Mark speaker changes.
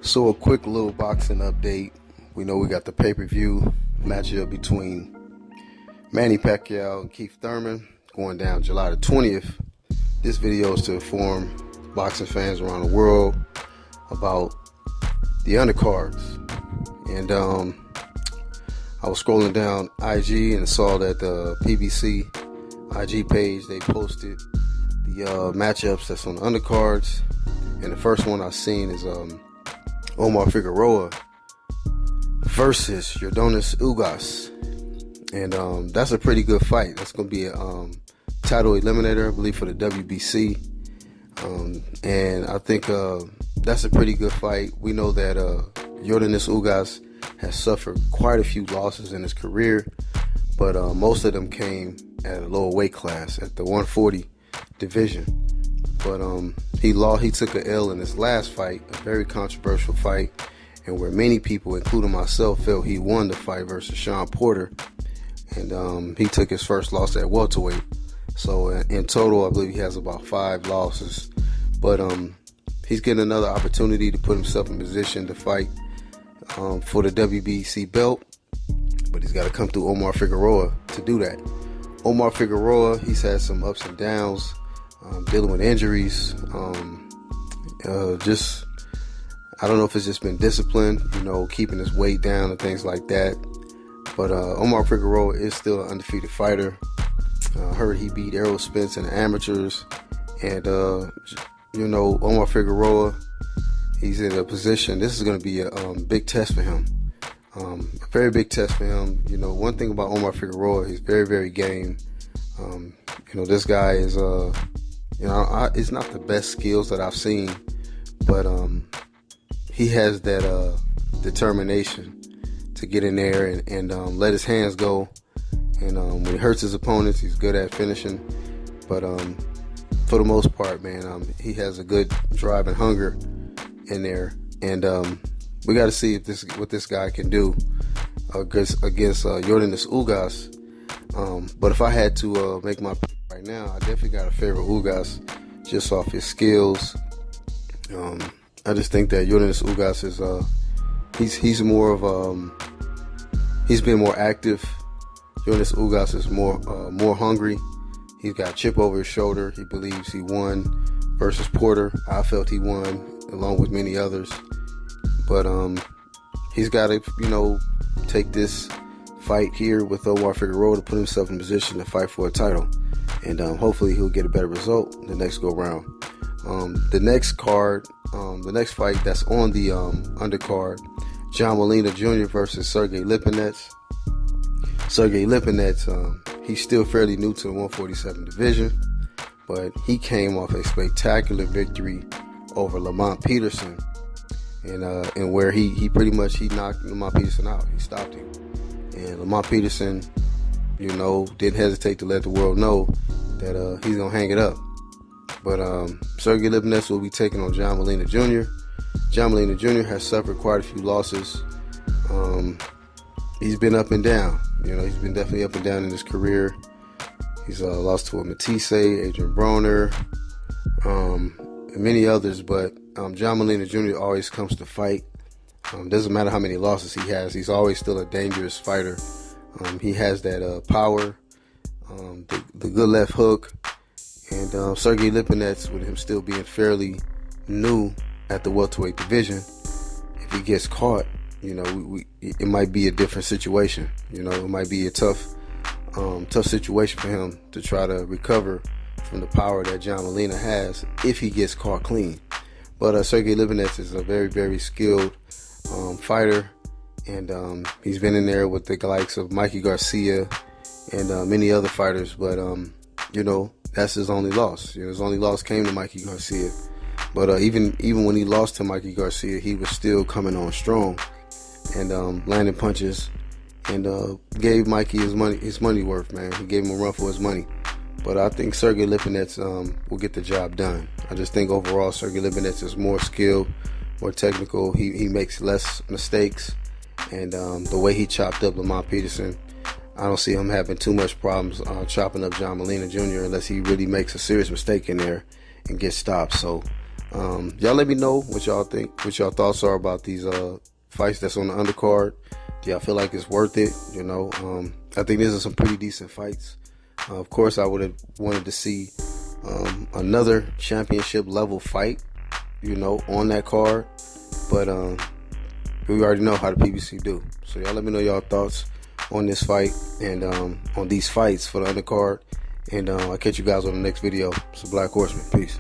Speaker 1: So a quick little boxing update. We know we got the pay-per-view matchup between Manny Pacquiao and Keith Thurman going down July the 20th. This video is to inform boxing fans around the world about the undercards. And I was scrolling down IG and saw that the PBC IG page, they posted the matchups that's on the undercards. And the first one I've seen is Omar Figueroa versus Yordenis Ugas, and that's a pretty good fight. That's going to be a title eliminator, I believe, for the WBC, and I think that's a pretty good fight. We know that Yordenis Ugas has suffered quite a few losses in his career, but most of them came at a lower weight class, at the 140 division. But he took an L in his last fight, a very controversial fight, and where many people, including myself, felt he won the fight versus Sean Porter. And he took his first loss at welterweight. So in total, I believe he has about 5 losses. But he's getting another opportunity to put himself in position to fight for the WBC belt. But he's got to come through Omar Figueroa to do that. Omar Figueroa, he's had some ups and downs. Dealing with injuries, I don't know if it's just been discipline, keeping his weight down and things like that. But Omar Figueroa is still an undefeated fighter. I heard he beat Errol Spence in the amateurs, and Omar Figueroa, he's in a position. This is going to be a big test for him, a very big test for him. One thing about Omar Figueroa, he's very, very game. This guy is it's not the best skills that I've seen, but he has that determination to get in there and let his hands go. And when he hurts his opponents, he's good at finishing. But for the most part, man, he has a good drive and hunger in there. And we got to see what this guy can do against Yordenis Ugas. But if I had to make my pick right now, I definitely got to favor Ugas just off his skills. I just think that Yordenis Ugas is he's more of he's been more active. Yordenis Ugas is more hungry. He's got a chip over his shoulder. He believes he won versus Porter. I felt he won along with many others. But he's got to take this fight here with Omar Figueroa to put himself in position to fight for a title, and hopefully he'll get a better result the next go round. The next fight that's on the undercard, John Molina Jr. versus Sergey Lipinets. Sergey Lipinets, he's still fairly new to the 147 division, but he came off a spectacular victory over Lamont Peterson, and where he pretty much knocked Lamont Peterson out. He stopped him. And Lamont Peterson, didn't hesitate to let the world know that he's going to hang it up. But Sergey Lipinets will be taking on John Molina Jr. John Molina Jr. has suffered quite a few losses. He's been up and down. He's been definitely up and down in his career. He's lost to a Matisse, Adrian Broner, and many others. But John Molina Jr. always comes to fight. Doesn't matter how many losses he has, he's always still a dangerous fighter. He has that power, the good left hook, and Sergey Lipinets, with him still being fairly new at the welterweight division, if he gets caught, it might be a different situation. It might be a tough situation for him to try to recover from the power that John Molina has if he gets caught clean. But Sergey Lipinets is a very, very skilled fighter, and he's been in there with the likes of Mikey Garcia and many other fighters, but that's his only loss. His only loss came to Mikey Garcia, but even when he lost to Mikey Garcia, he was still coming on strong and landing punches, and gave Mikey his money worth, man. He gave him a run for his money. But I think Sergey Lipinets will get the job done. I just think overall Sergey Lipinets is more skilled, more technical. He makes less mistakes, and the way he chopped up Lamont Peterson, I don't see him having too much problems chopping up John Molina Jr. unless he really makes a serious mistake in there and gets stopped. So Y'all let me know what y'all think, what y'all thoughts are about these fights that's on the undercard. Do y'all feel like it's worth it? You know, I think these are some pretty decent fights. Of course, I would have wanted to see another championship level fight, you know, on that card. But we already know how the PBC do. So y'all let me know y'all thoughts on this fight and on these fights for the undercard. And I'll catch you guys on the next video. It's a Black Horseman. Peace.